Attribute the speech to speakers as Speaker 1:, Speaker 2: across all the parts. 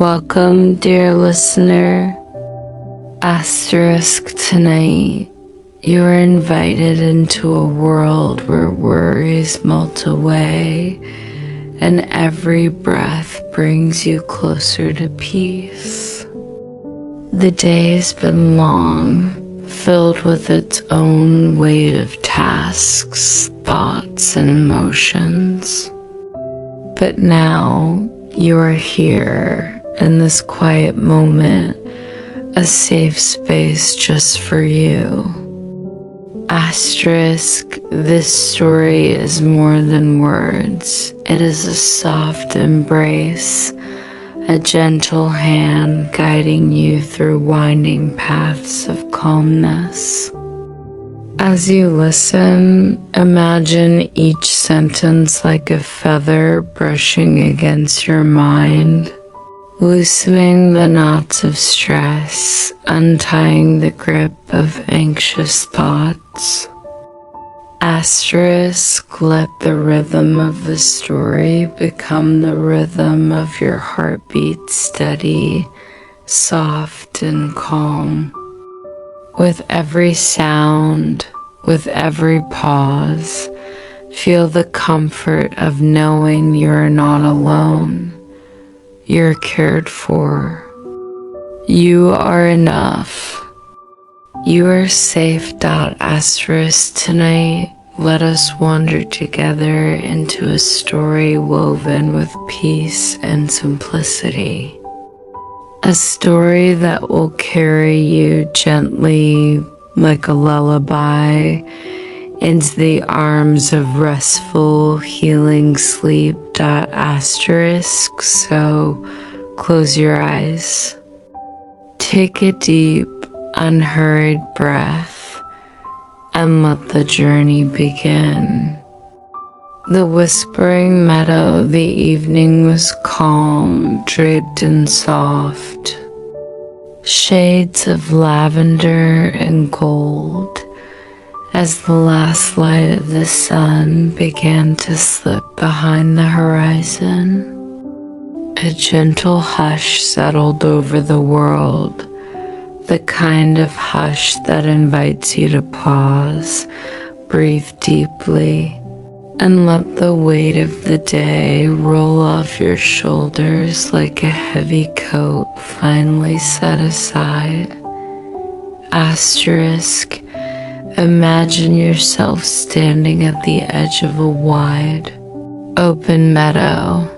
Speaker 1: Welcome, dear listener. Asterisk, tonight, you are invited into a world where worries melt away and every breath brings you closer to peace. The day has been long, filled with its own weight of tasks, thoughts, and emotions. But now you are here in this quiet moment, a safe space just for you. Asterisk, this story is more than words. It is a soft embrace, a gentle hand guiding you through winding paths of calmness. As you listen, imagine each sentence like a feather brushing against your mind, loosening the knots of stress, untying the grip of anxious thoughts. Asterisk, let the rhythm of the story become the rhythm of your heartbeat, steady, soft, and calm. With every sound, with every pause, feel the comfort of knowing you're not alone. You're cared for. You are enough. You are safe. Asterisk, tonight, let us wander together into a story woven with peace and simplicity. A story that will carry you gently like a lullaby into the arms of restful, healing sleep. Asterisk, so close your eyes. Take a deep, unhurried breath and let the journey begin. The whispering meadow, the evening was calm, draped in soft shades of lavender and gold as the last light of the sun began to slip behind the horizon. A gentle hush settled over the world, the kind of hush that invites you to pause, breathe deeply, and let the weight of the day roll off your shoulders like a heavy coat finally set aside. Asterisk, imagine yourself standing at the edge of a wide, open meadow.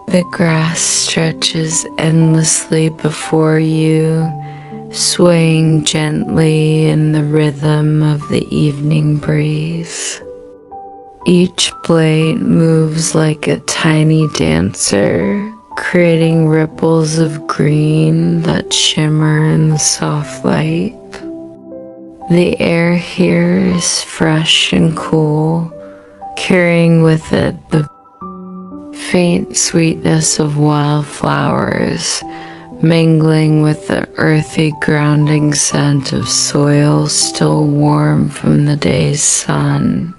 Speaker 1: The grass stretches endlessly before you, swaying gently in the rhythm of the evening breeze. Each blade moves like a tiny dancer, creating ripples of green that shimmer in the soft light. The air here is fresh and cool, carrying with it the faint sweetness of wildflowers, mingling with the earthy grounding scent of soil still warm from the day's sun.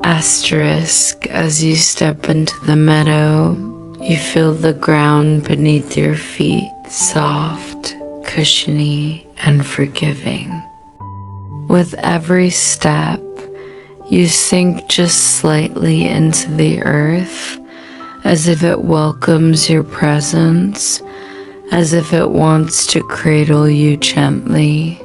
Speaker 1: Asterisk, as you step into the meadow, you feel the ground beneath your feet soft, cushiony, and forgiving. With every step, you sink just slightly into the earth, as if it welcomes your presence, as if it wants to cradle you gently.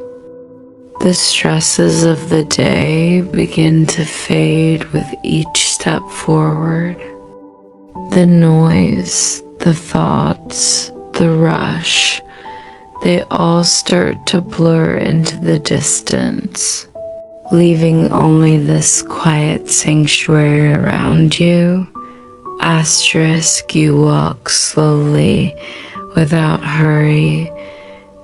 Speaker 1: The stresses of the day begin to fade with each step forward. The noise, the thoughts, the rush, they all start to blur into the distance, leaving only this quiet sanctuary around you. Asterisk, you walk slowly, without hurry,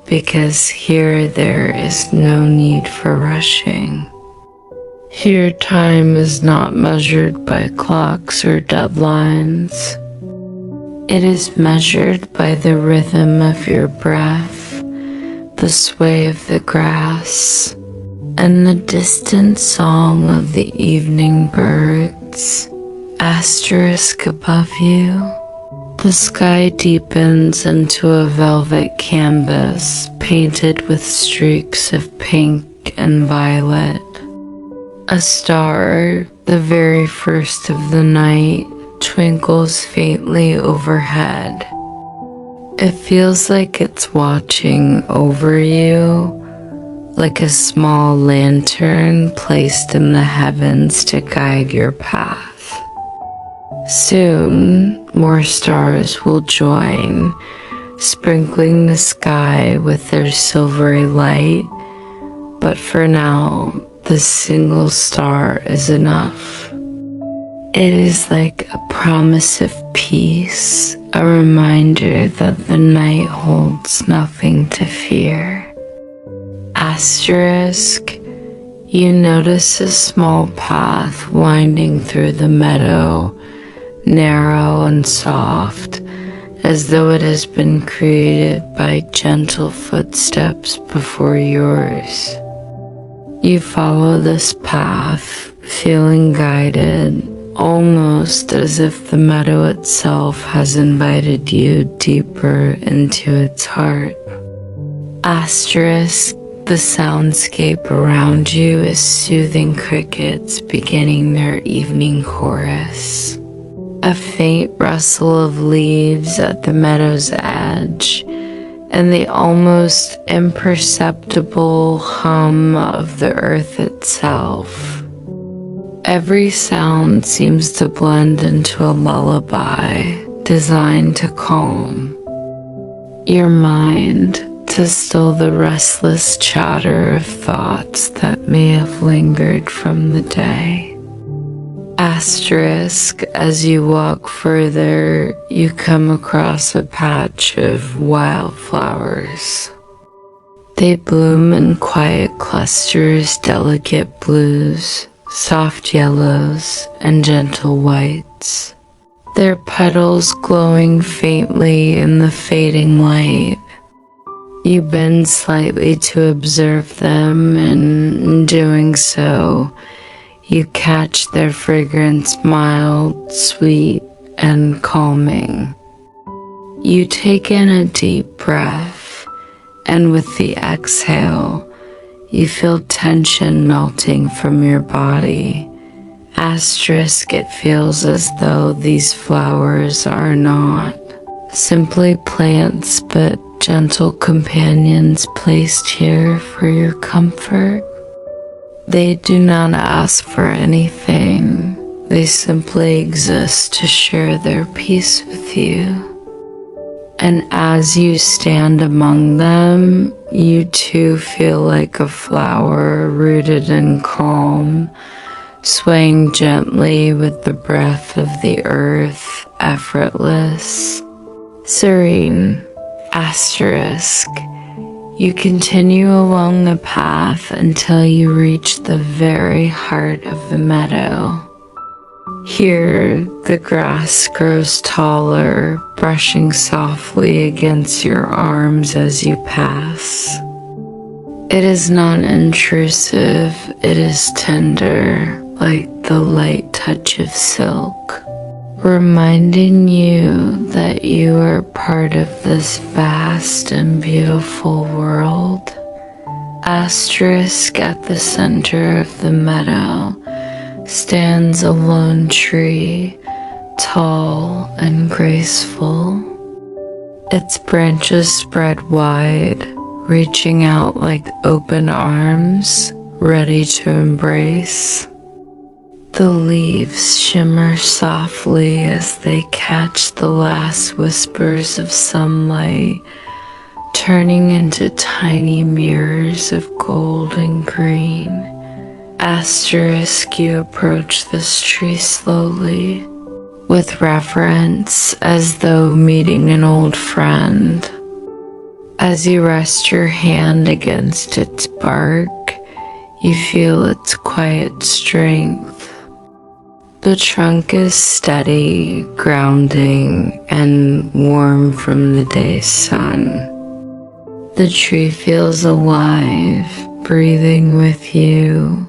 Speaker 1: because here there is no need for rushing. Here time is not measured by clocks or deadlines. It is measured by the rhythm of your breath, the sway of the grass, and the distant song of the evening birds. Asterisk above you, The sky deepens into a velvet canvas painted with streaks of pink and violet. A star, the very first of the night, twinkles faintly overhead. It feels like it's watching over you, like a small lantern placed in the heavens to guide your path. Soon, more stars will join, sprinkling the sky with their silvery light, but for now, the single star is enough. It is like a promise of peace, a reminder that the night holds nothing to fear. Asterisk, you notice a small path winding through the meadow, narrow and soft, as though it has been created by gentle footsteps before yours. You follow this path, feeling guided, almost as if the meadow itself has invited you deeper into its heart. Asterisk, the soundscape around you is soothing crickets beginning their evening chorus. A faint rustle of leaves at the meadow's edge, and the almost imperceptible hum of the earth itself. Every sound seems to blend into a lullaby designed to calm your mind, to still the restless chatter of thoughts that may have lingered from the day. Asterisk, as you walk further, you come across a patch of wildflowers. They bloom in quiet clusters, delicate blues, soft yellows, and gentle whites, their petals glowing faintly in the fading light. You bend slightly to observe them, and in doing so, you catch their fragrance mild, sweet, and calming. You take in a deep breath, and with the exhale, you feel tension melting from your body. Asterisk, it feels as though these flowers are not simply plants, but gentle companions placed here for your comfort. They do not ask for anything. They simply exist to share their peace with you. And as you stand among them, you too feel like a flower rooted in calm, swaying gently with the breath of the earth, effortless, serene. Asterisk, you continue along the path until you reach the very heart of the meadow. Here, the grass grows taller, brushing softly against your arms as you pass. It is not intrusive, it is tender, like the light touch of silk, reminding you that you are part of this vast and beautiful world. Asterisk, at the center of the meadow stands a lone tree, tall and graceful. Its branches spread wide, reaching out like open arms, ready to embrace. The leaves shimmer softly as they catch the last whispers of sunlight, turning into tiny mirrors of gold and green. Asterisk, you approach this tree slowly, with reverence, as though meeting an old friend. As you rest your hand against its bark, you feel its quiet strength. The trunk is steady, grounding, and warm from the day's sun. The tree feels alive, breathing with you,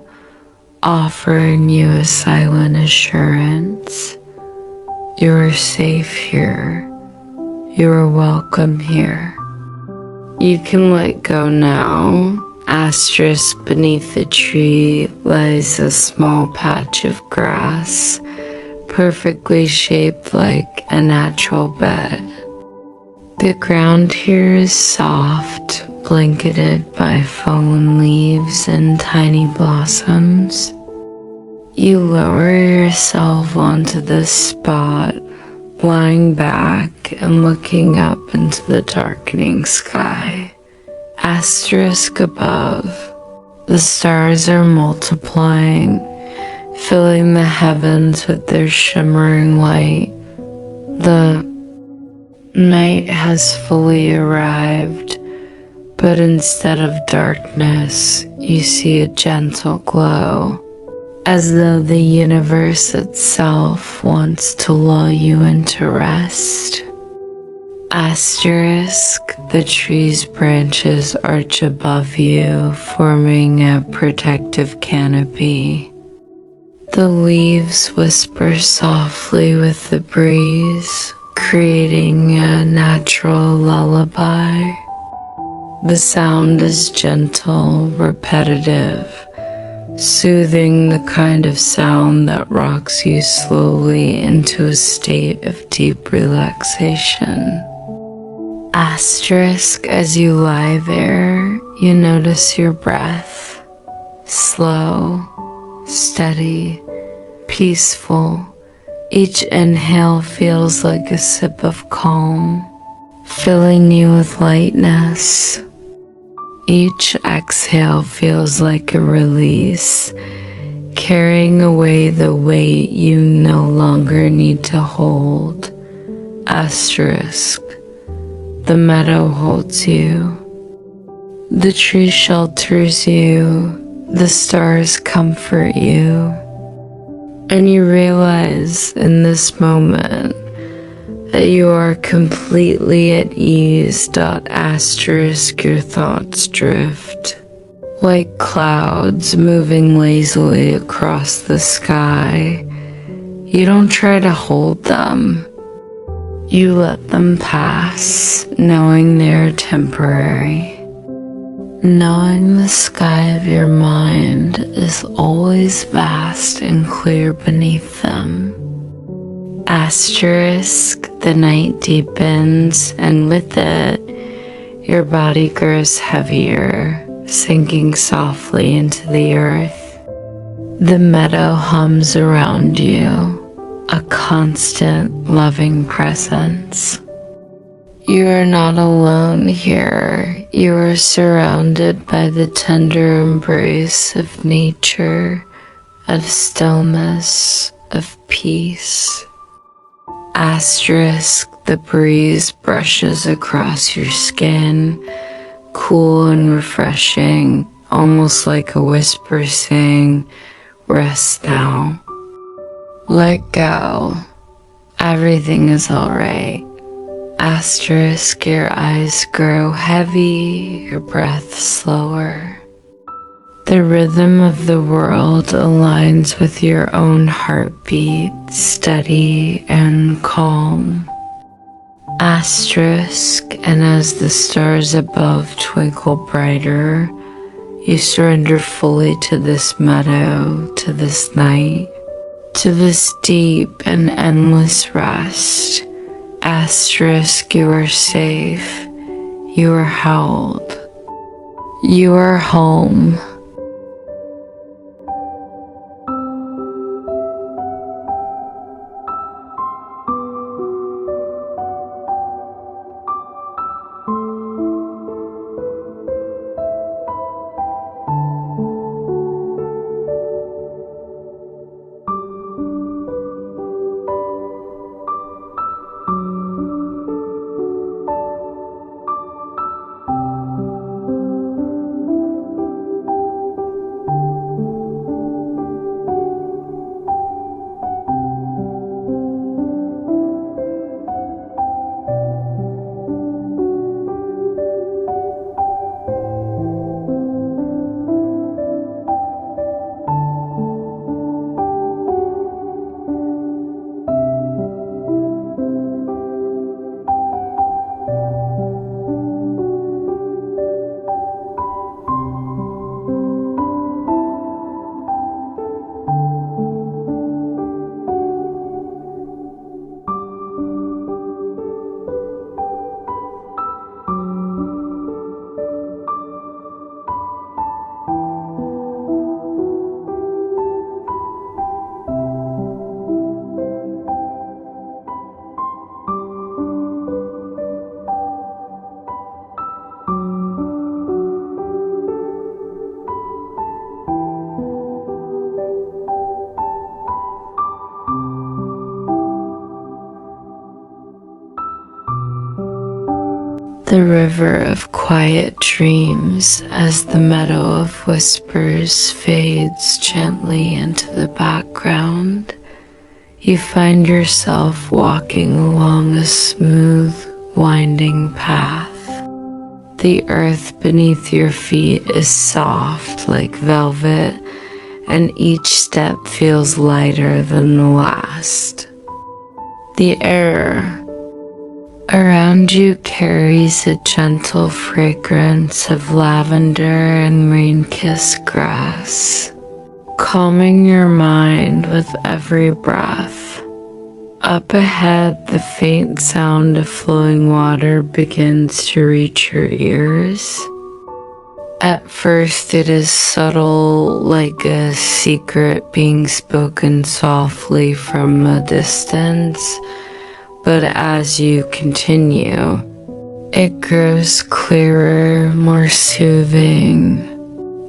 Speaker 1: offering you a silent assurance. You are safe here, You are welcome here. You can let go now. Asterisk beneath the tree lies a small patch of grass, perfectly shaped like a natural bed. The ground here is soft, blanketed by fallen leaves and tiny blossoms. You lower yourself onto this spot, lying back and looking up into the darkening sky. Asterisk above, the stars are multiplying, filling the heavens with their shimmering light. The night has fully arrived, but instead of darkness, you see a gentle glow, as though the universe itself wants to lull you into rest. Asterisk, the tree's branches arch above you, forming a protective canopy. The leaves whisper softly with the breeze, creating a natural lullaby. The sound is gentle, repetitive, soothing, the kind of sound that rocks you slowly into a state of deep relaxation. Asterisk, as you lie there, you notice your breath. Slow, steady, peaceful. Each inhale feels like a sip of calm, filling you with lightness. Each exhale feels like a release, carrying away the weight you no longer need to hold. Asterisk, the meadow holds you. The tree shelters you. The stars comfort you. And you realize in this moment that you are completely at ease. Asterisk, your thoughts drift like clouds moving lazily across the sky. You don't try to hold them. You let them pass, knowing they're temporary. Knowing the sky of your mind is always vast and clear beneath them. Asterisk, the night deepens, and with it, your body grows heavier, sinking softly into the earth. The meadow hums around you, a constant, loving presence. You are not alone here. You are surrounded by the tender embrace of nature, of stillness, of peace. Asterisk, the breeze brushes across your skin, cool and refreshing, almost like a whisper saying, "Rest now. Let go. Everything is alright." Asterisk, your eyes grow heavy, your breath slower. The rhythm of the world aligns with your own heartbeat, steady and calm. Asterisk, and as the stars above twinkle brighter, you surrender fully to this meadow, to this night, to this deep and endless rest. Asterisk, you are safe. You are held. You are home. the river of quiet dreams as the meadow of whispers fades gently into the background. You find yourself walking along a smooth, winding path. The earth beneath your feet is soft like velvet, and each step feels lighter than the last. The air around you carries a gentle fragrance of lavender and rain-kissed grass, calming your mind with every breath. Up ahead, the faint sound of flowing water begins to reach your ears. At first, it is subtle, like a secret being spoken softly from a distance, but as you continue, it grows clearer, more soothing,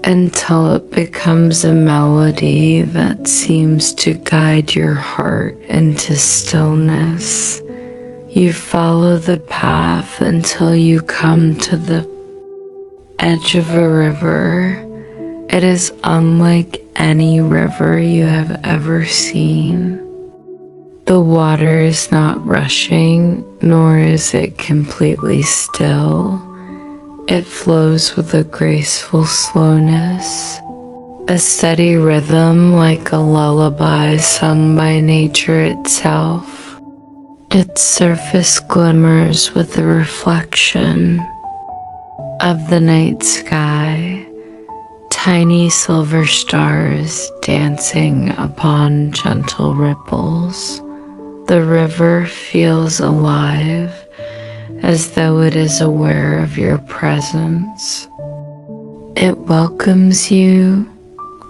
Speaker 1: until it becomes a melody that seems to guide your heart into stillness. You follow the path until you come to the edge of a river. It is unlike any river you have ever seen. The water is not rushing, nor is it completely still. It flows with a graceful slowness, a steady rhythm like a lullaby sung by nature itself. Its surface glimmers with the reflection of the night sky, tiny silver stars dancing upon gentle ripples. The river feels alive, as though it is aware of your presence. It welcomes you,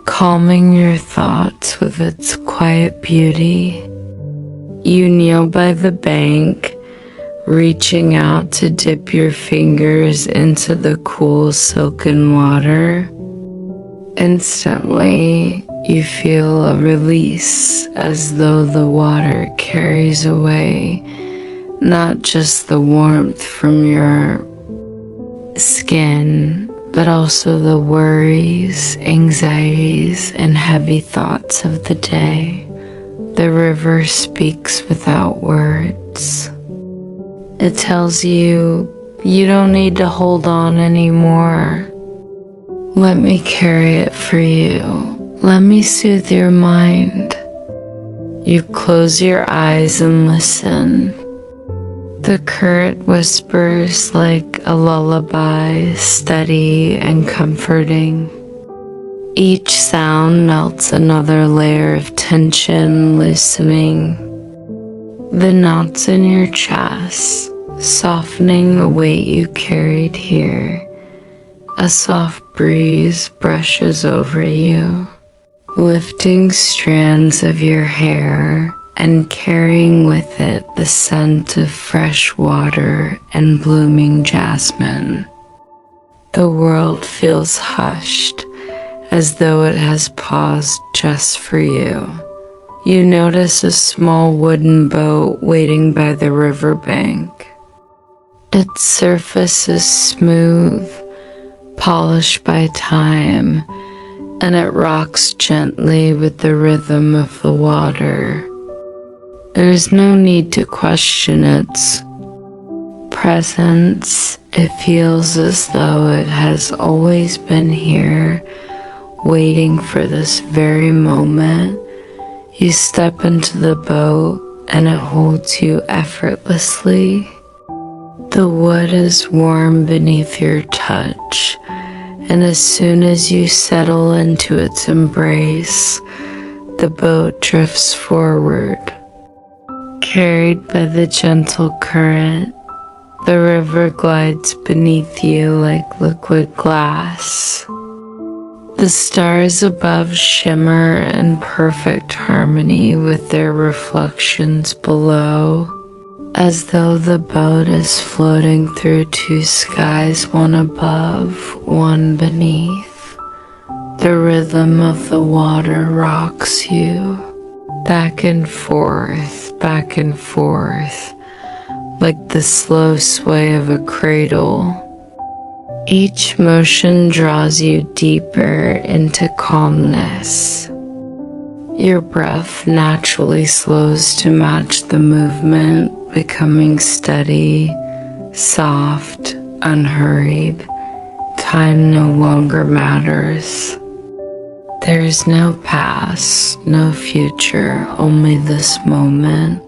Speaker 1: calming your thoughts with its quiet beauty. You kneel by the bank, reaching out to dip your fingers into the cool silken water. Instantly, you feel a release, as though the water carries away not just the warmth from your skin, but also the worries, anxieties, and heavy thoughts of the day. The river speaks without words. It tells you, you don't need to hold on anymore. Let me carry it for you. Let me soothe your mind. You close your eyes and listen. The current whispers like a lullaby, steady and comforting. Each sound melts another layer of tension, loosening the knots in your chest, softening the weight you carried here. A soft breeze brushes over you, lifting strands of your hair and carrying with it the scent of fresh water and blooming jasmine. The world feels hushed, as though it has paused just for you. You notice a small wooden boat waiting by the riverbank. Its surface is smooth, polished by time, and it rocks gently with the rhythm of the water. There is no need to question its presence. It feels as though it has always been here, waiting for this very moment. You step into the boat and it holds you effortlessly. The wood is warm beneath your touch, and as soon as you settle into its embrace, the boat drifts forward. Carried by the gentle current, the river glides beneath you like liquid glass. The stars above shimmer in perfect harmony with their reflections below, as though the boat is floating through two skies, one above, one beneath. The rhythm of the water rocks you back and forth, like the slow sway of a cradle. Each motion draws you deeper into calmness. Your breath naturally slows to match the movement, becoming steady, soft, unhurried. Time no longer matters. There is no past, no future, only this moment.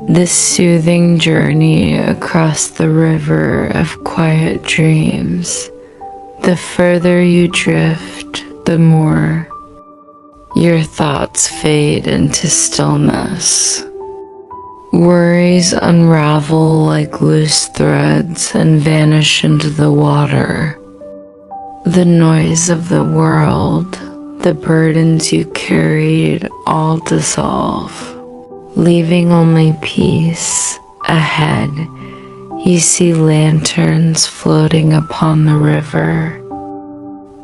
Speaker 1: This soothing journey across the river of quiet dreams. The further you drift, the more your thoughts fade into stillness. Worries unravel like loose threads and vanish into the water. The noise of the world, the burdens you carried, all dissolve, leaving only peace. Ahead, you see lanterns floating upon the river.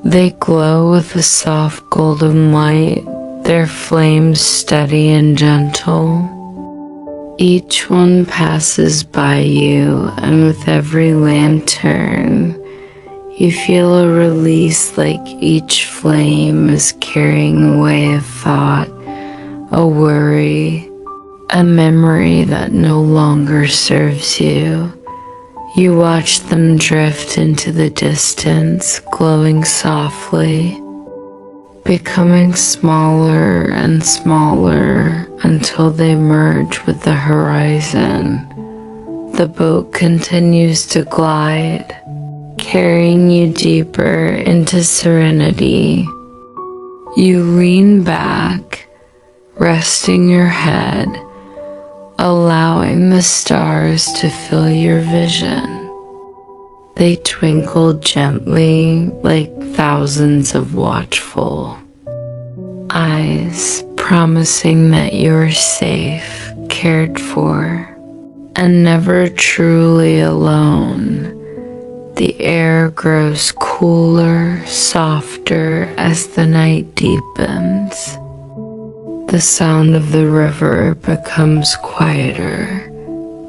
Speaker 1: They glow with a soft golden light, their flames steady and gentle. Each one passes by you, and with every lantern, you feel a release, like each flame is carrying away a thought, a worry, a memory that no longer serves you. You watch them drift into the distance, glowing softly, becoming smaller and smaller until they merge with the horizon. The boat continues to glide, carrying you deeper into serenity. You lean back, resting your head, allowing the stars to fill your vision. They twinkle gently like thousands of watchful eyes, promising that you're safe, cared for, and never truly alone. The air grows cooler, softer as the night deepens. The sound of the river becomes quieter,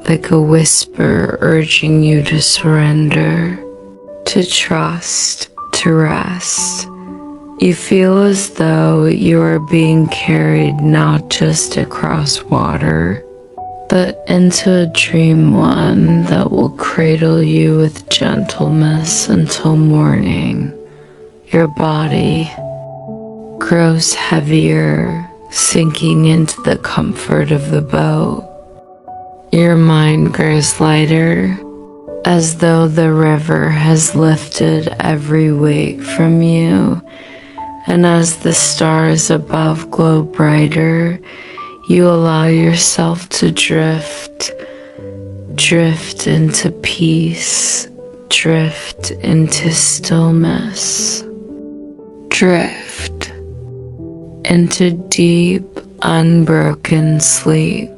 Speaker 1: like a whisper urging you to surrender, to trust, to rest. You feel as though you are being carried not just across water, but into a dream one that will cradle you with gentleness until morning. Your body grows heavier, sinking into the comfort of the boat. Your mind grows lighter, as though the river has lifted every weight from you, and as the stars above glow brighter, you allow yourself to drift into peace, drift into stillness, drift into deep, unbroken sleep.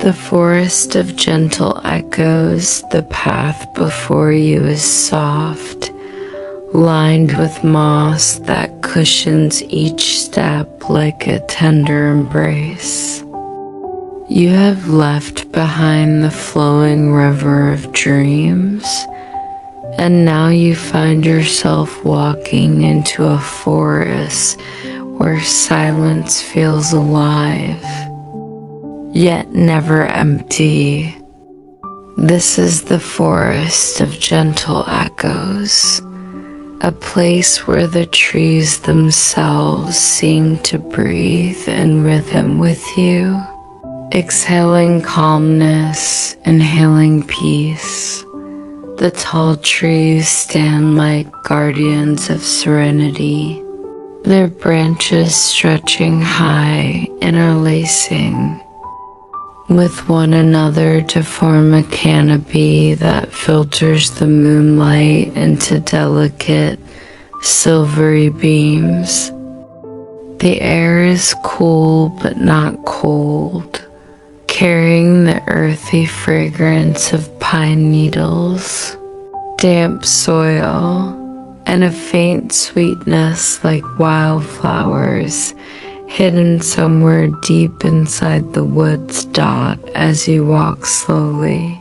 Speaker 1: The forest of gentle echoes, the path before you is soft, lined with moss that cushions each step like a tender embrace. You have left behind the flowing river of dreams, and now you find yourself walking into a forest where silence feels alive, yet never empty. This is the forest of gentle echoes, a place where the trees themselves seem to breathe in rhythm with you, exhaling calmness, inhaling peace. The tall trees stand like guardians of serenity, their branches stretching high, interlacing with one another to form a canopy that filters the moonlight into delicate, silvery beams. The air is cool but not cold, carrying the earthy fragrance of pine needles, damp soil, and a faint sweetness like wildflowers hidden somewhere deep inside the woods. As you walk slowly,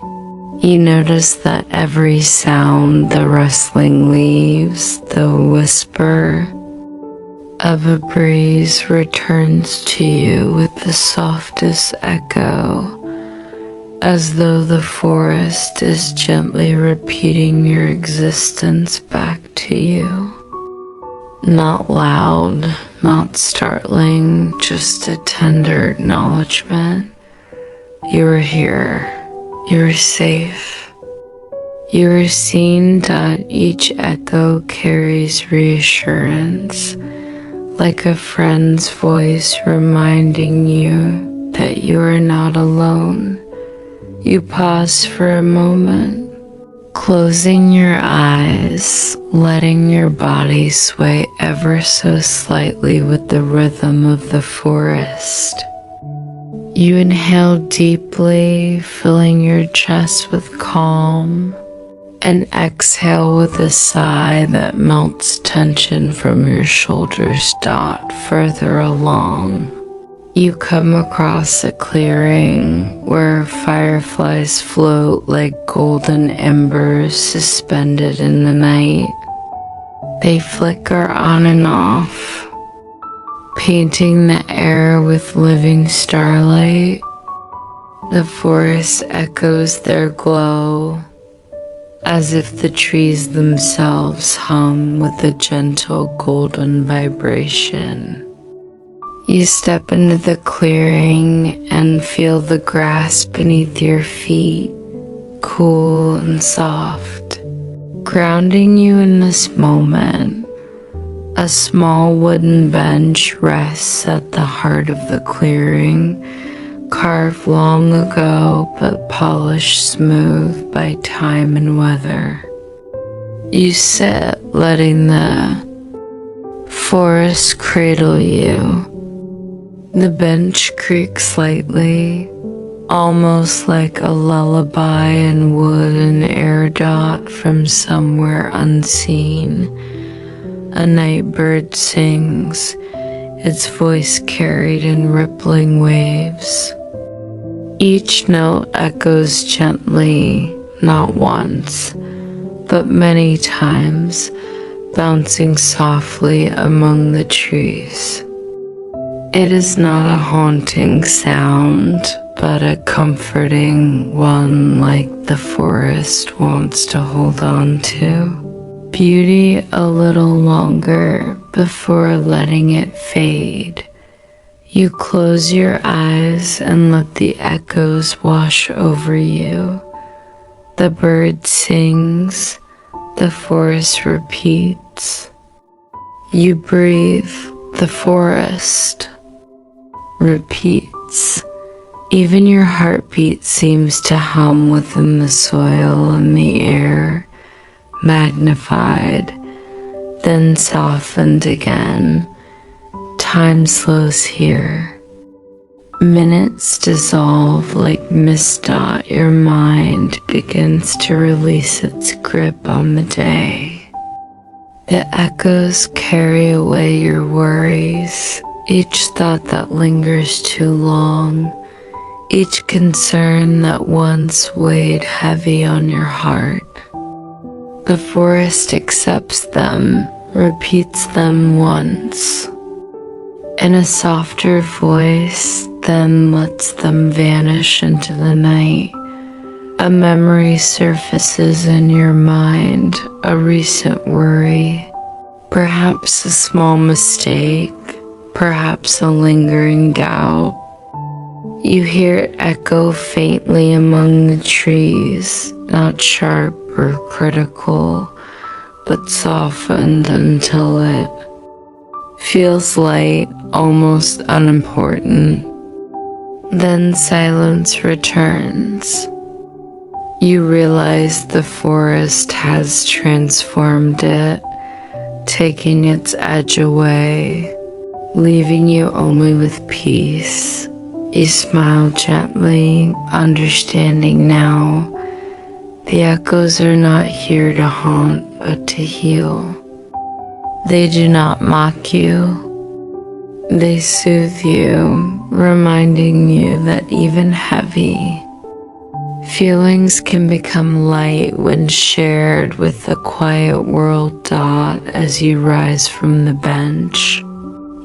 Speaker 1: you notice that every sound, the rustling leaves, the whisper of a breeze, returns to you with the softest echo, as though the forest is gently repeating your existence back to you. Not loud, not startling, just a tender acknowledgement. You're here. You're safe. You are seen. Each echo carries reassurance, like a friend's voice reminding you that you are not alone. You pause for a moment, closing your eyes, letting your body sway ever so slightly with the rhythm of the forest. You inhale deeply, filling your chest with calm, and exhale with a sigh that melts tension from your shoulders. Further along, you come across a clearing where fireflies float like golden embers suspended in the night. They flicker on and off, painting the air with living starlight. The forest echoes their glow, as if the trees themselves hum with a gentle golden vibration. You step into the clearing and feel the grass beneath your feet, cool and soft, grounding you in this moment. A small wooden bench rests at the heart of the clearing, carved long ago but polished smooth by time and weather. You sit, letting the forest cradle you. The bench creaks slightly, almost like a lullaby in wood and air. From somewhere unseen, a night bird sings, its voice carried in rippling waves. Each note echoes gently, not once, but many times, bouncing softly among the trees. It is not a haunting sound, but a comforting one, like the forest wants to hold on to. Beauty a little longer before letting it fade. You close your eyes and let the echoes wash over you. The bird sings, the forest repeats. You breathe, the forest repeats. Even your heartbeat seems to hum within the soil and the air, magnified, then softened again. Time slows here. Minutes dissolve like mist dot. Your mind begins to release its grip on the day. The echoes carry away your worries, each thought that lingers too long, each concern that once weighed heavy on your heart. The forest accepts them, repeats them once, in a softer voice, then lets them vanish into the night. A memory surfaces in your mind, a recent worry, perhaps a small mistake, perhaps a lingering doubt. You hear it echo faintly among the trees, not sharp or critical, but softened until it feels light, almost unimportant. Then silence returns. You realize the forest has transformed it, taking its edge away, leaving you only with peace. You smile gently, understanding now the echoes are not here to haunt, but to heal. They do not mock you. They soothe you, reminding you that even heavy feelings can become light when shared with the quiet world. As you rise from the bench,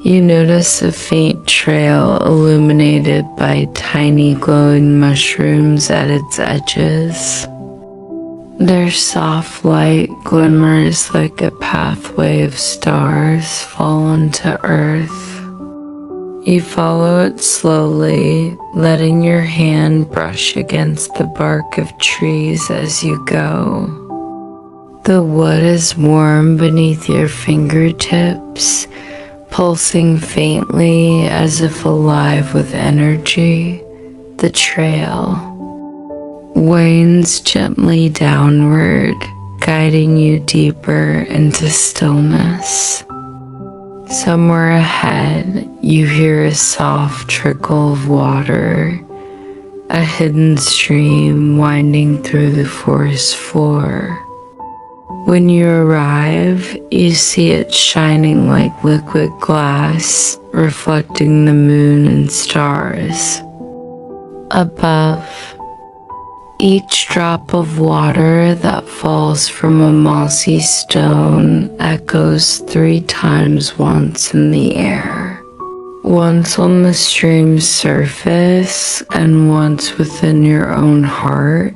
Speaker 1: you notice a faint trail illuminated by tiny glowing mushrooms at its edges. Their soft light glimmers like a pathway of stars fallen to earth. You follow it slowly, letting your hand brush against the bark of trees as you go. The wood is warm beneath your fingertips, pulsing faintly as if alive with energy. The trail wanes gently downward, guiding you deeper into stillness. Somewhere ahead, you hear a soft trickle of water, a hidden stream winding through the forest floor. When you arrive, you see it shining like liquid glass, reflecting the moon and stars. Above, each drop of water that falls from a mossy stone echoes 3 times, once in the air, once on the stream's surface, and once within your own heart.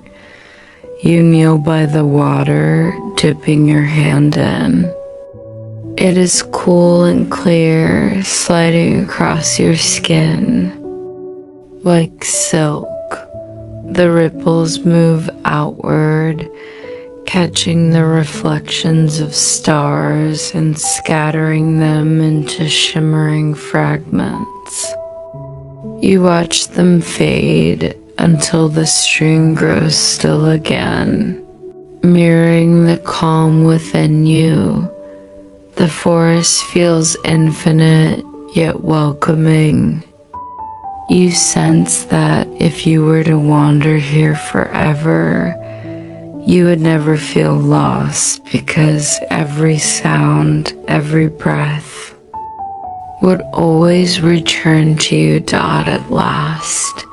Speaker 1: You kneel by the water, dipping your hand in. It is cool and clear, sliding across your skin like silk. The ripples move outward, catching the reflections of stars and scattering them into shimmering fragments. You watch them fade until the stream grows still again, mirroring the calm within you. The forest feels infinite yet welcoming. You sense that if you were to wander here forever, you would never feel lost, because every sound, every breath would always return to you. At last,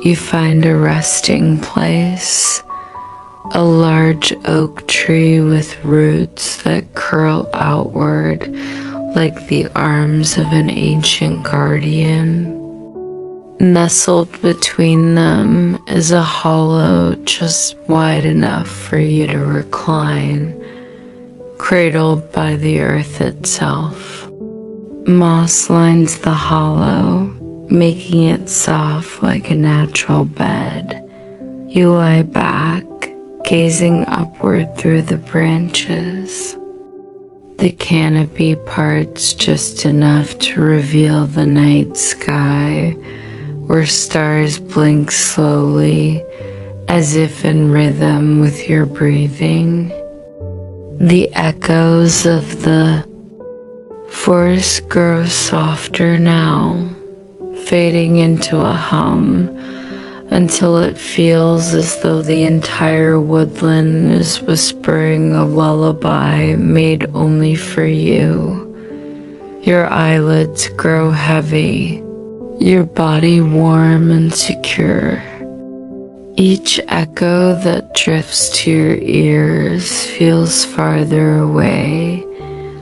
Speaker 1: you find a resting place, a large oak tree with roots that curl outward like the arms of an ancient guardian. Nestled between them is a hollow just wide enough for you to recline, cradled by the earth itself. Moss lines the hollow, making it soft like a natural bed. You lie back, gazing upward through the branches. The canopy parts just enough to reveal the night sky, where stars blink slowly, as if in rhythm with your breathing. The echoes of the forest grow softer now, fading into a hum until it feels as though the entire woodland is whispering a lullaby made only for you. Your eyelids grow heavy, your body warm and secure. Each echo that drifts to your ears feels farther away,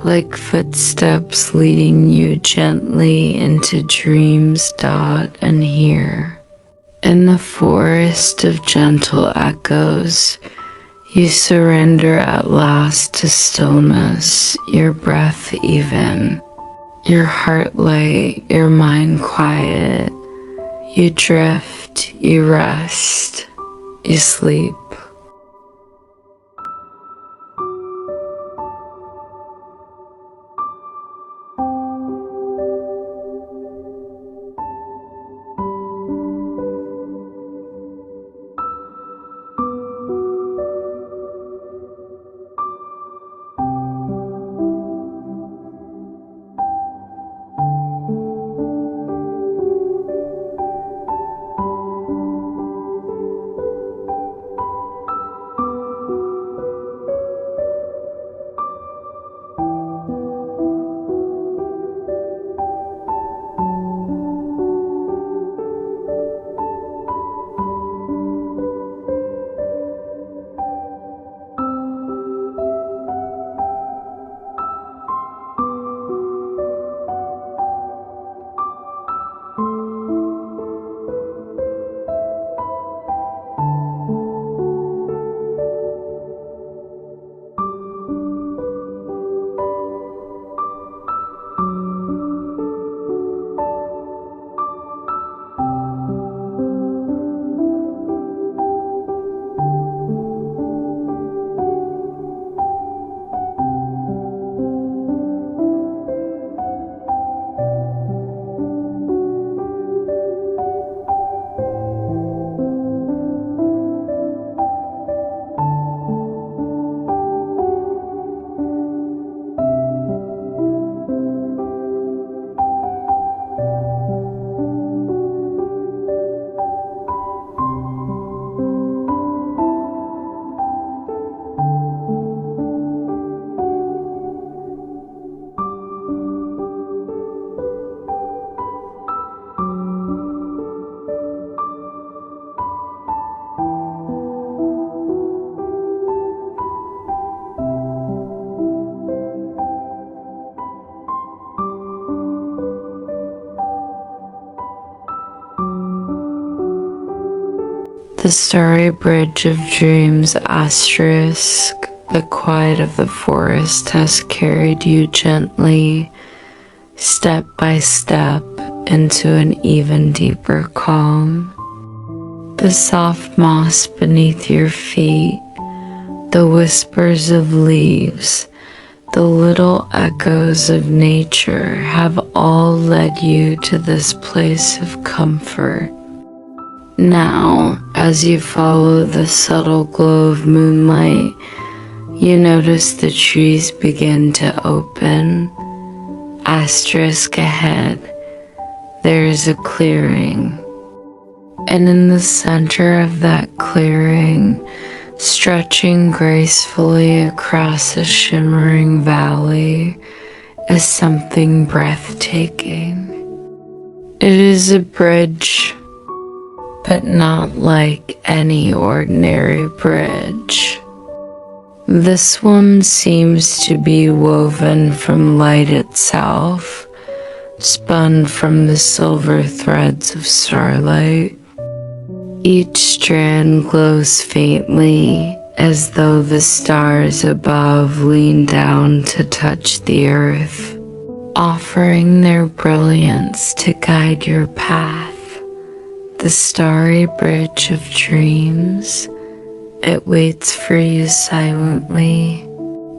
Speaker 1: like footsteps leading you gently into dreams and here. In the forest of gentle echoes, you surrender at last to stillness, your breath even, your heart light, your mind quiet. You drift, you rest, you sleep. The starry bridge of dreams asterisk, the quiet of the forest has carried you gently, step by step, into an even deeper calm. The soft moss beneath your feet, the whispers of leaves, the little echoes of nature have all led you to this place of comfort. Now, as you follow the subtle glow of moonlight, you notice the trees begin to open. Asterisk ahead, there is a clearing. And in the center of that clearing, stretching gracefully across a shimmering valley, is something breathtaking. It is a bridge, but not like any ordinary bridge. This one seems to be woven from light itself, spun from the silver threads of starlight. Each strand glows faintly, as though the stars above lean down to touch the earth, offering their brilliance to guide your path. The starry bridge of dreams, it waits for you silently,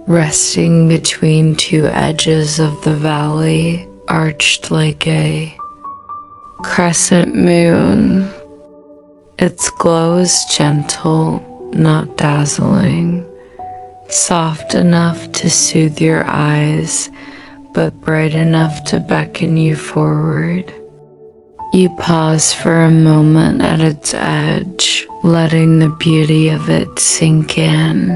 Speaker 1: resting between two edges of the valley, arched like a crescent moon. Its glow is gentle, not dazzling, soft enough to soothe your eyes, but bright enough to beckon you forward. You pause for a moment at its edge, letting the beauty of it sink in.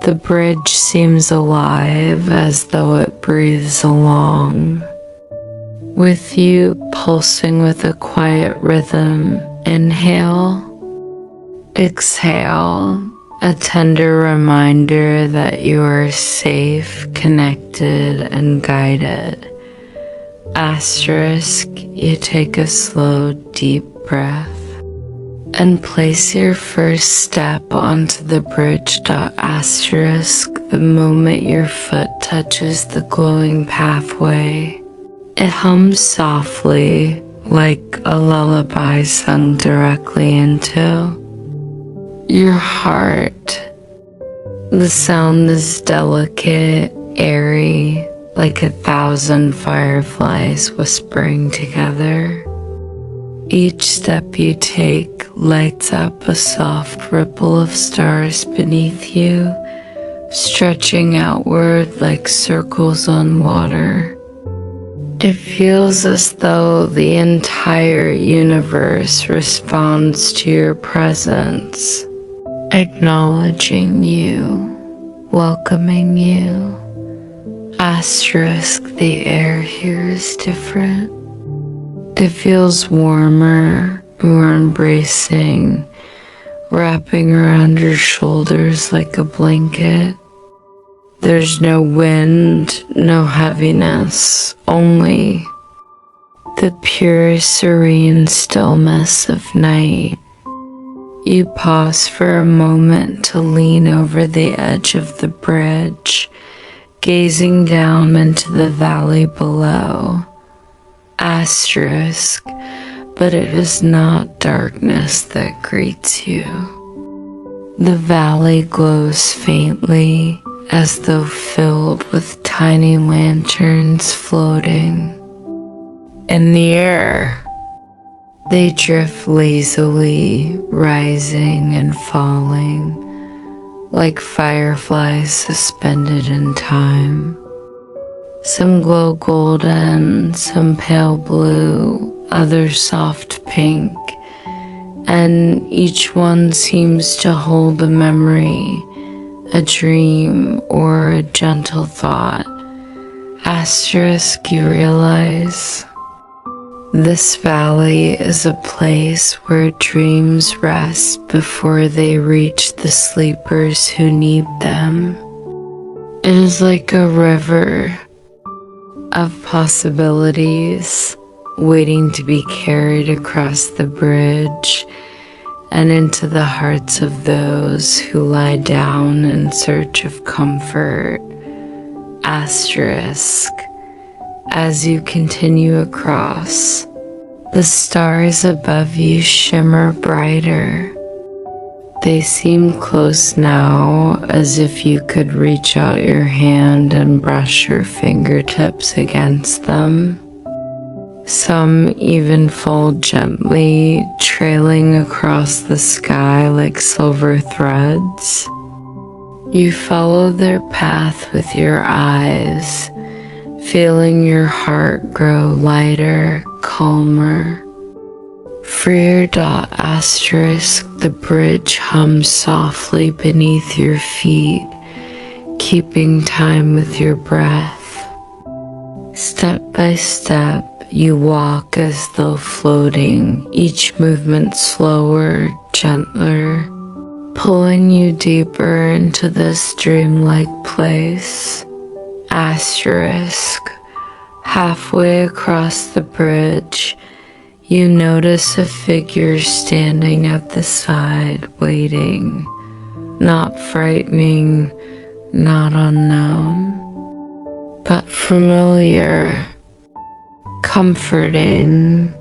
Speaker 1: The bridge seems alive, as though it breathes along, with you pulsing with a quiet rhythm. Inhale, exhale, a tender reminder that you are safe, connected, and guided. Asterisk, you take a slow, deep breath and place your first step onto the bridge. Asterisk, the moment your foot touches the glowing pathway, it hums softly, like a lullaby sung directly into your heart. The sound is delicate, airy, like 1,000 fireflies whispering together. Each step you take lights up a soft ripple of stars beneath you, stretching outward like circles on water. It feels as though the entire universe responds to your presence, acknowledging you, welcoming you. Asterisk, the air here is different. It feels warmer, more embracing, wrapping around your shoulders like a blanket. There's no wind, no heaviness, only the pure, serene stillness of night. You pause for a moment to lean over the edge of the bridge, gazing down into the valley below. Asterisk, but it is not darkness that greets you. The valley glows faintly, as though filled with tiny lanterns floating in the air. They drift lazily, rising and falling, like fireflies suspended in time. Some glow golden, some pale blue, others soft pink, and each one seems to hold a memory, a dream, or a gentle thought. Asterisk, you realize this valley is a place where dreams rest before they reach the sleepers who need them. It is like a river of possibilities waiting to be carried across the bridge and into the hearts of those who lie down in search of comfort. Asterisk, as you continue across, the stars above you shimmer brighter. They seem close now, as if you could reach out your hand and brush your fingertips against them. Some even fold gently, trailing across the sky like silver threads. You follow their path with your eyes, feeling your heart grow lighter, calmer. Freer. Asterisk, the bridge hums softly beneath your feet, keeping time with your breath. Step by step, you walk as though floating, each movement slower, gentler, pulling you deeper into this dreamlike place. Asterisk, halfway across the bridge, you notice a figure standing at the side, waiting, not frightening, not unknown, but familiar, comforting.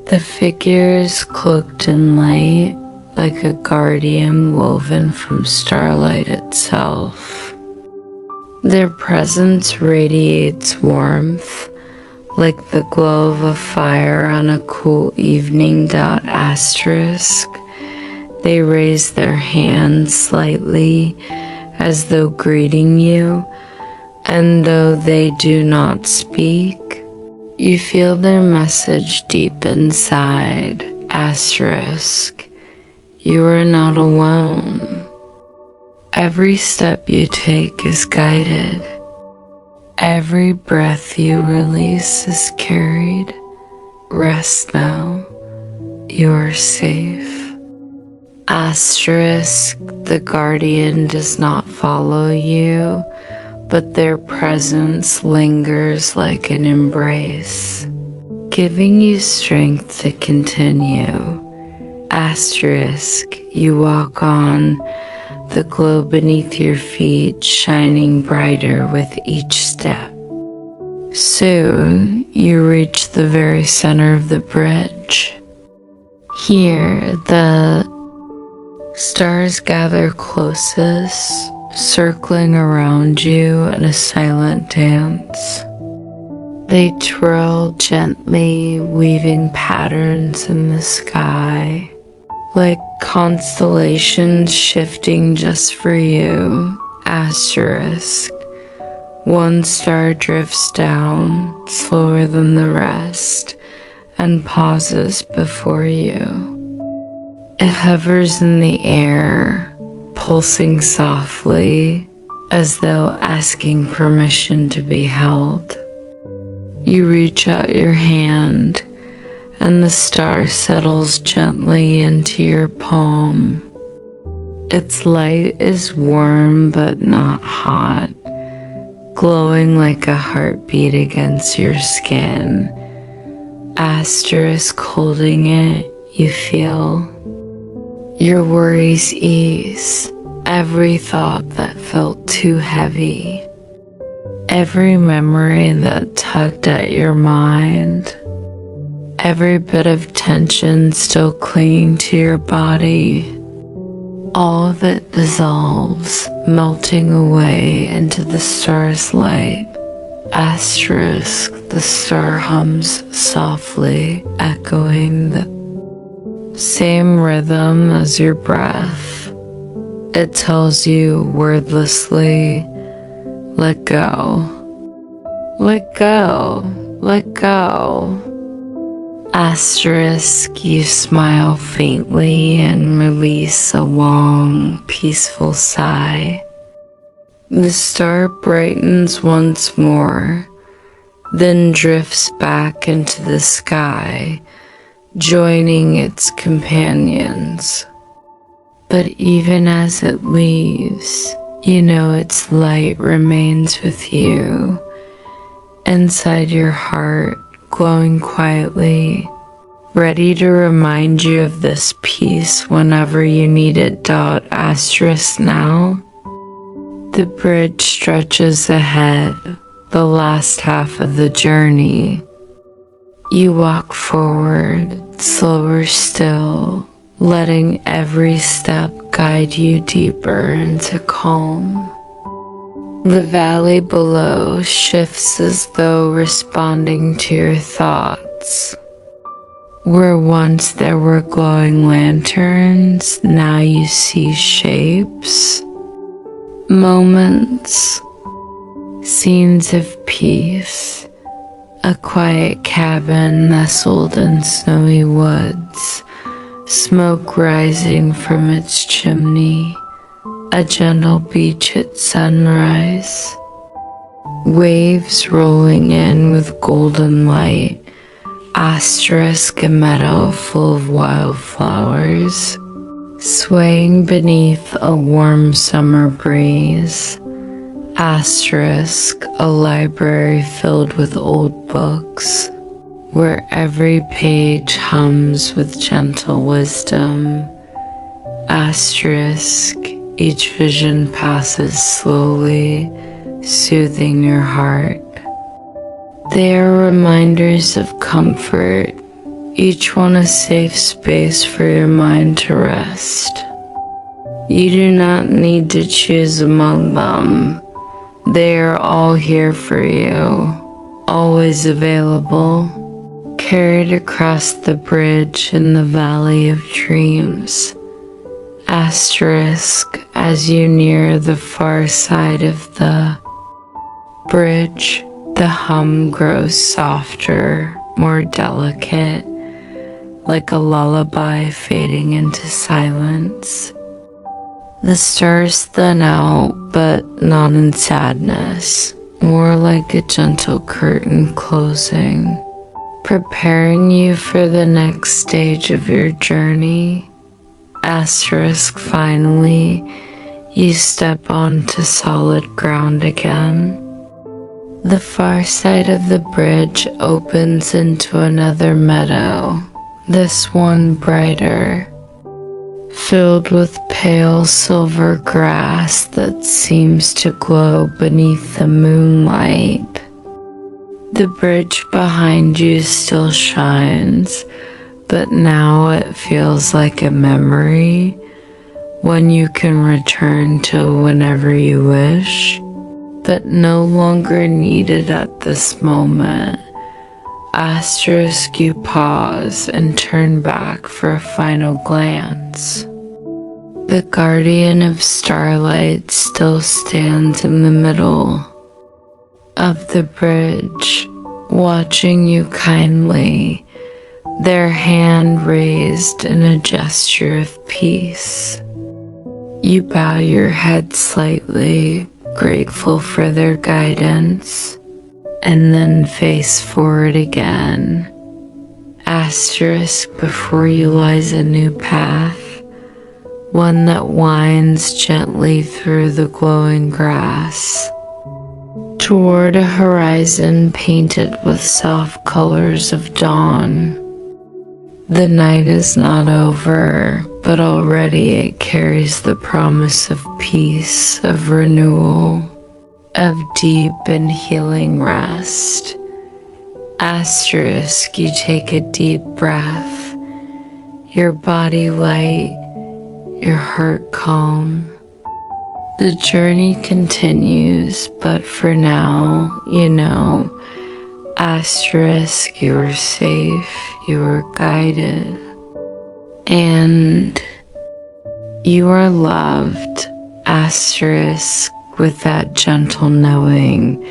Speaker 1: The figure is cloaked in light, like a guardian woven from starlight itself. Their presence radiates warmth, like the glow of a fire on a cool evening. Asterisk, they raise their hands slightly, as though greeting you, and though they do not speak, You feel their message deep inside. Asterisk. You are not alone. Every step you take is guided. Every breath you release is carried. Rest now. You are safe. Asterisk. The guardian does not follow you, but their presence lingers like an embrace, giving you strength to continue. Asterisk. You walk on, the glow beneath your feet shining brighter with each step. Soon, you reach the very center of the bridge. Here, the stars gather closest, circling around you in a silent dance. They twirl gently, weaving patterns in the sky, like constellations shifting just for you. Asterisk. One star drifts down, slower than the rest, and pauses before you. It hovers in the air, pulsing softly, as though asking permission to be held. You reach out your hand, and the star settles gently into your palm. Its light is warm but not hot, glowing like a heartbeat against your skin. Asterisk. Holding it, you feel your worries ease. Every thought that felt too heavy, every memory that tugged at your mind, every bit of tension still clinging to your body, all of it dissolves, melting away into the star's light. Asterisk. The star hums softly, echoing the same rhythm as your breath. It tells you wordlessly, let go, let go, let go. Asterisk. You smile faintly and release a long, peaceful sigh. The star brightens once more, then drifts back into the sky, joining its companions. But even as it leaves, you know its light remains with you, inside your heart, glowing quietly, ready to remind you of this peace whenever you need it. Asterisk. Now, the bridge stretches ahead, the last half of the journey. You walk forward, slower still, letting every step guide you deeper into calm. The valley below shifts as though responding to your thoughts. Where once there were glowing lanterns, now you see shapes, moments, scenes of peace. A quiet cabin nestled in snowy woods, smoke rising from its chimney. A gentle beach at sunrise, waves rolling in with golden light. Asterisk. A meadow full of wildflowers, swaying beneath a warm summer breeze. Asterisk. A library filled with old books, where every page hums with gentle wisdom. Asterisk. Each vision passes slowly, soothing your heart. They are reminders of comfort, each one a safe space for your mind to rest. You do not need to choose among them. They are all here for you, always available, carried across the bridge in the valley of dreams. Asterisk. As you near the far side of the bridge, The hum grows softer, more delicate, like a lullaby fading into silence. The stars thin out, but not in sadness, more like a gentle curtain closing, preparing you for the next stage of your journey. Asterisk, finally, you step onto solid ground again. The far side of the bridge opens into another meadow, this one brighter, filled with pale silver grass that seems to glow beneath the moonlight. The bridge behind you still shines, but now it feels like a memory, one you can return to whenever you wish, but no longer needed at this moment. Asterisk, you pause and turn back for a final glance. The guardian of starlight still stands in the middle of the bridge, watching you kindly, their hand raised in a gesture of peace. You bow your head slightly, grateful for their guidance, and then face forward again. Asterisk, before you lies a new path, one that winds gently through the glowing grass, toward a horizon painted with soft colors of dawn. The night is not over, but already it carries the promise of peace, of renewal, of deep and healing rest. Asterisk, you take a deep breath, your body light, your heart calm. The journey continues, but for now, you know, asterisk, you are safe, you are guided, and you are loved. Asterisk, with that gentle knowing,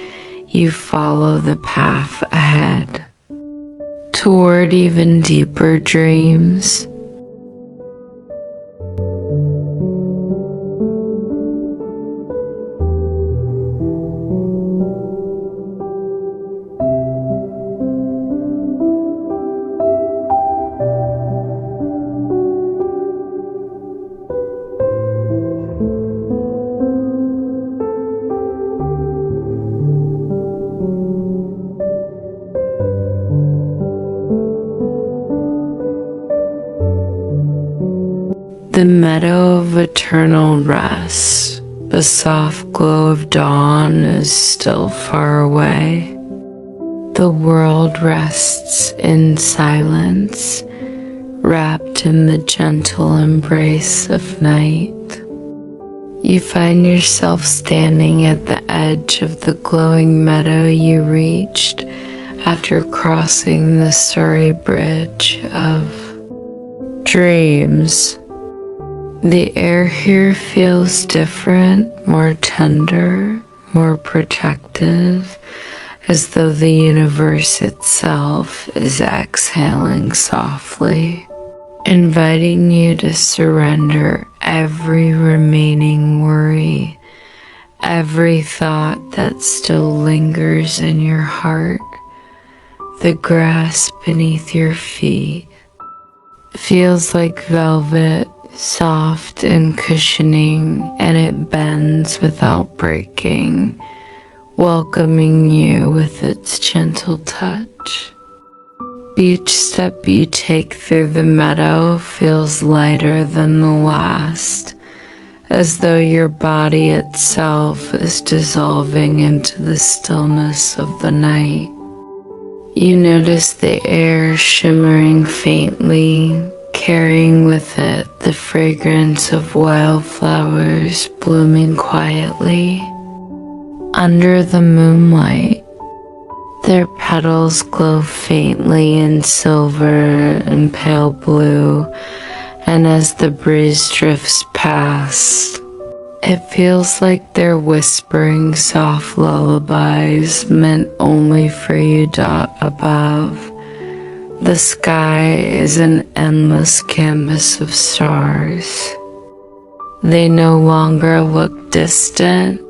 Speaker 1: you follow the path ahead toward even deeper dreams. The meadow of eternal rest, the soft glow of dawn is still far away. The world rests in silence, wrapped in the gentle embrace of night. You find yourself standing at the edge of the glowing meadow you reached after crossing the starry bridge of dreams. The air here feels different, more tender, more protective, as though the universe itself is exhaling softly, inviting you to surrender every remaining worry, every thought that still lingers in your heart. The grass beneath your feet feels like velvet, soft and cushioning, and it bends without breaking, welcoming you with its gentle touch. Each step you take through the meadow feels lighter than the last, as though your body itself is dissolving into the stillness of the night. You notice the air shimmering faintly, carrying with it the fragrance of wildflowers blooming quietly. Under the moonlight, their petals glow faintly in silver and pale blue, and as the breeze drifts past, It feels like they're whispering soft lullabies meant only for you. Above, the sky is an endless canvas of stars. They no longer look distant.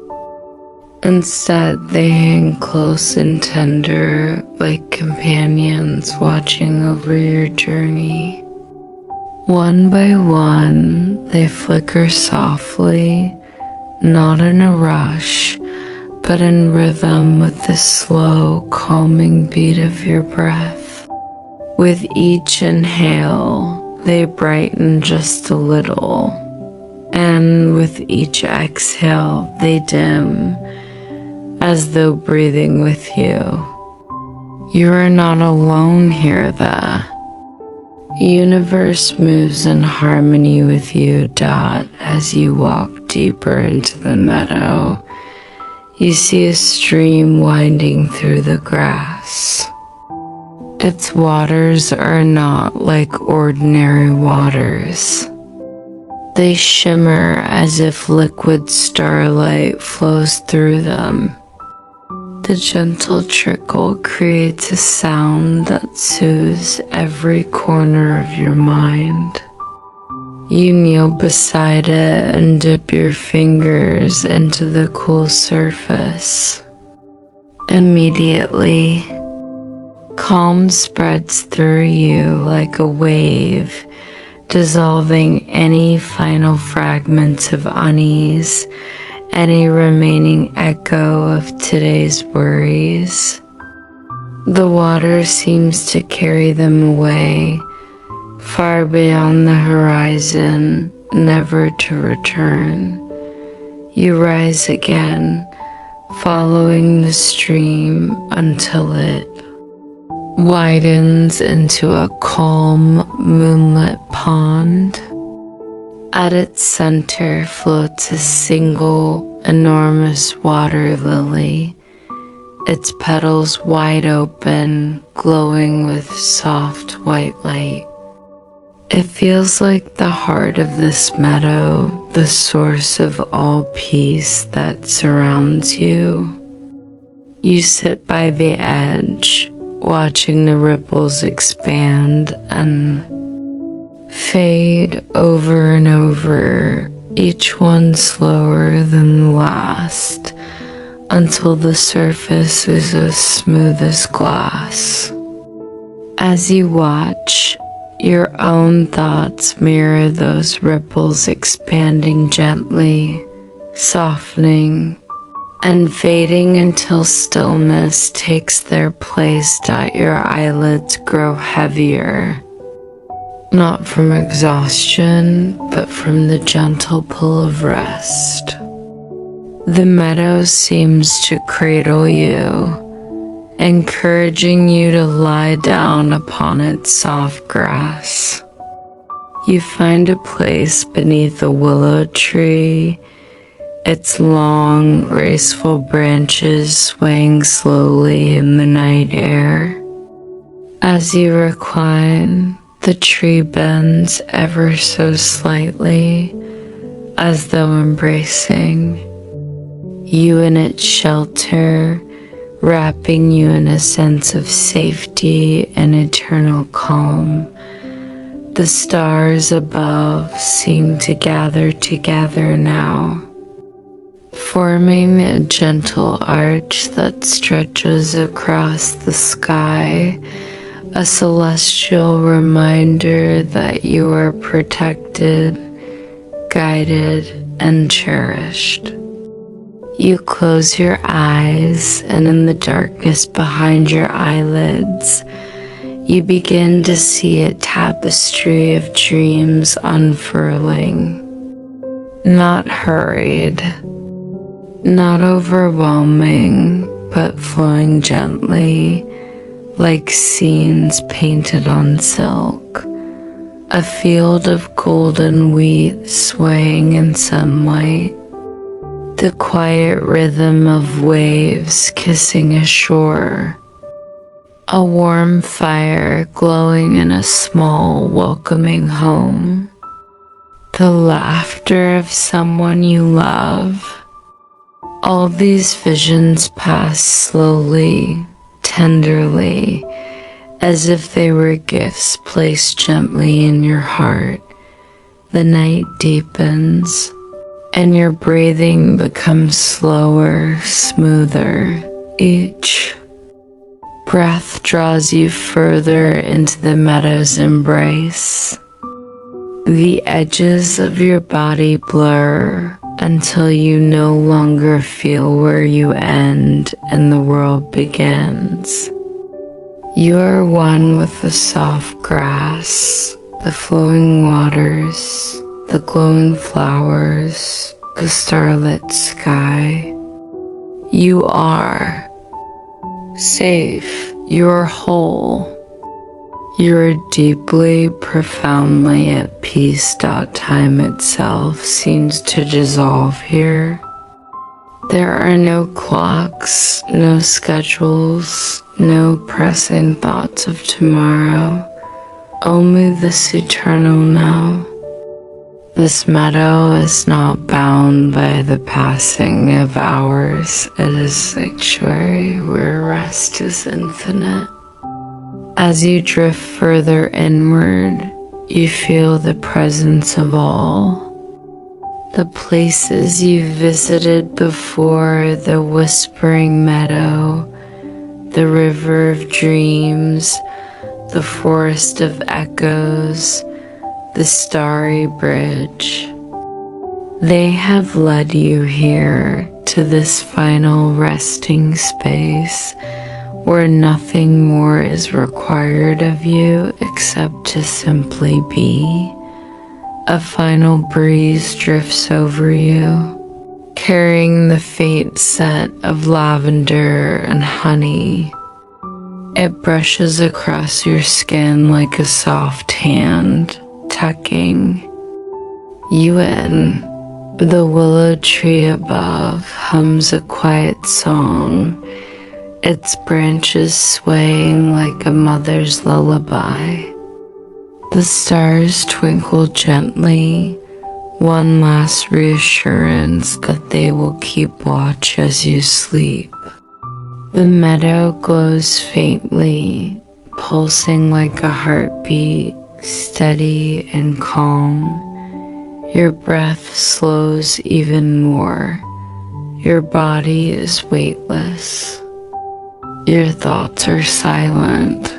Speaker 1: Instead, they hang close and tender, like companions watching over your journey. One by one, they flicker softly, not in a rush, but in rhythm with the slow, calming beat of your breath. With each inhale, they brighten just a little, and with each exhale, they dim, as though breathing with you. You are not alone here, the universe moves in harmony with you. As you walk deeper into the meadow, you see a stream winding through the grass. Its waters are not like ordinary waters. They shimmer as if liquid starlight flows through them. The gentle trickle creates a sound that soothes every corner of your mind. You kneel beside it and dip your fingers into the cool surface. Immediately, calm spreads through you like a wave, dissolving any final fragments of unease, any remaining echo of today's worries. The water seems to carry them away, far beyond the horizon, never to return. You rise again, following the stream until it widens into a calm, moonlit pond. At its center floats a single, enormous water lily, its petals wide open, glowing with soft white light. It feels like the heart of this meadow, the source of all peace that surrounds you. You sit by the edge, watching the ripples expand and fade over and over, each one slower than the last, until the surface is as smooth as glass. As you watch, your own thoughts mirror those ripples, expanding gently, softening, and fading until stillness takes their place. Your eyelids grow heavier, not from exhaustion, but from the gentle pull of rest. The meadow seems to cradle you, encouraging you to lie down upon its soft grass. You find a place beneath a willow tree, its long, graceful branches swaying slowly in the night air. As you recline, the tree bends ever so slightly, as though embracing you in its shelter, wrapping you in a sense of safety and eternal calm. The stars above seem to gather together now, forming a gentle arch that stretches across the sky, a celestial reminder that you are protected, guided, and cherished. You close your eyes, and in the darkness behind your eyelids, you begin to see a tapestry of dreams unfurling. Not hurried, not overwhelming, but flowing gently, like scenes painted on silk. A field of golden wheat swaying in sunlight. The quiet rhythm of waves kissing a shore. A warm fire glowing in a small, welcoming home. the laughter of someone you love. All these visions pass slowly, tenderly, as if they were gifts placed gently in your heart. The night deepens, and your breathing becomes slower, smoother. Each breath draws you further into the meadow's embrace. The edges of your body blur until you no longer feel where you end and the world begins. You are one with the soft grass, the flowing waters, the glowing flowers, the starlit sky. You are safe. You are whole. You are deeply, profoundly at peace. Time itself seems to dissolve here. There are no clocks, no schedules, no pressing thoughts of tomorrow, only this eternal now. This meadow is not bound by the passing of hours. It is sanctuary where rest is infinite. As you drift further inward, you feel the presence of all. The places you visited before, the whispering meadow, the river of dreams, the forest of echoes, the starry bridge. They have led you here to this final resting space where nothing more is required of you except to simply be. A final breeze drifts over you, carrying the faint scent of lavender and honey. It brushes across your skin like a soft hand, tucking you in. The willow tree above hums a quiet song, its branches swaying like a mother's lullaby. The stars twinkle gently, one last reassurance that they will keep watch as you sleep. The meadow glows faintly, pulsing like a heartbeat, steady and calm. Your breath slows even more. Your body is weightless. Your thoughts are silent.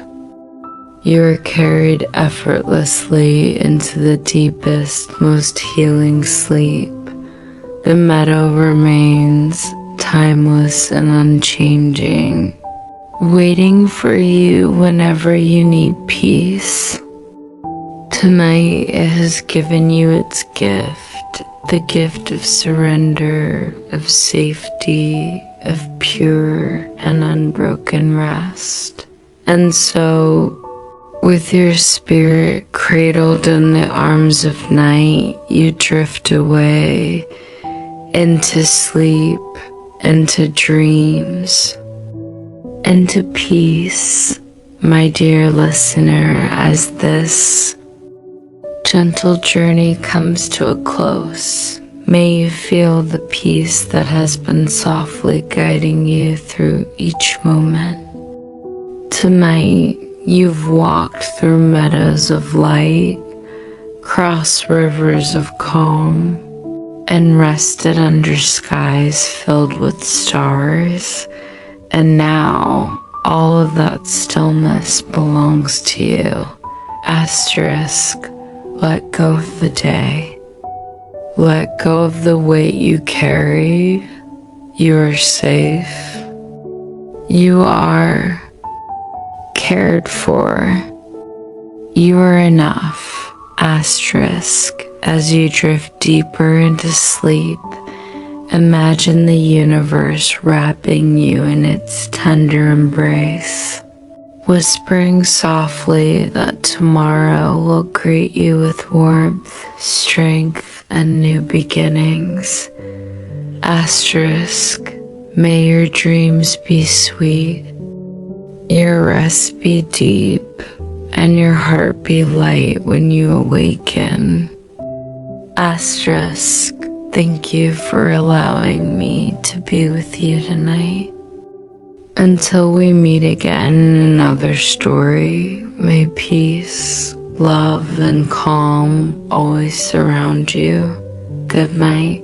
Speaker 1: You are carried effortlessly into the deepest, most healing sleep. The meadow remains timeless and unchanging, waiting for you whenever you need peace. Tonight it has given you its gift, the gift of surrender, of safety, of pure and unbroken rest. And so, with your spirit cradled in the arms of night, you drift away into sleep, into dreams, into peace, my dear listener, as this gentle journey comes to a close. May you feel the peace that has been softly guiding you through each moment. Tonight, you've walked through meadows of light, crossed rivers of calm, and rested under skies filled with stars. And now, all of that stillness belongs to you. Asterisk, let go of the day. Let go of the weight you carry. You are safe. You are cared for. You are enough. Asterisk, as you drift deeper into sleep, imagine the universe wrapping you in its tender embrace, whispering softly that tomorrow will greet you with warmth, strength, and new beginnings. Asterisk, may your dreams be sweet, your rest be deep, and your heart be light when you awaken. Asterisk, thank you for allowing me to be with you tonight. Until we meet again in another story, may peace, love, and calm always surround you. Good night.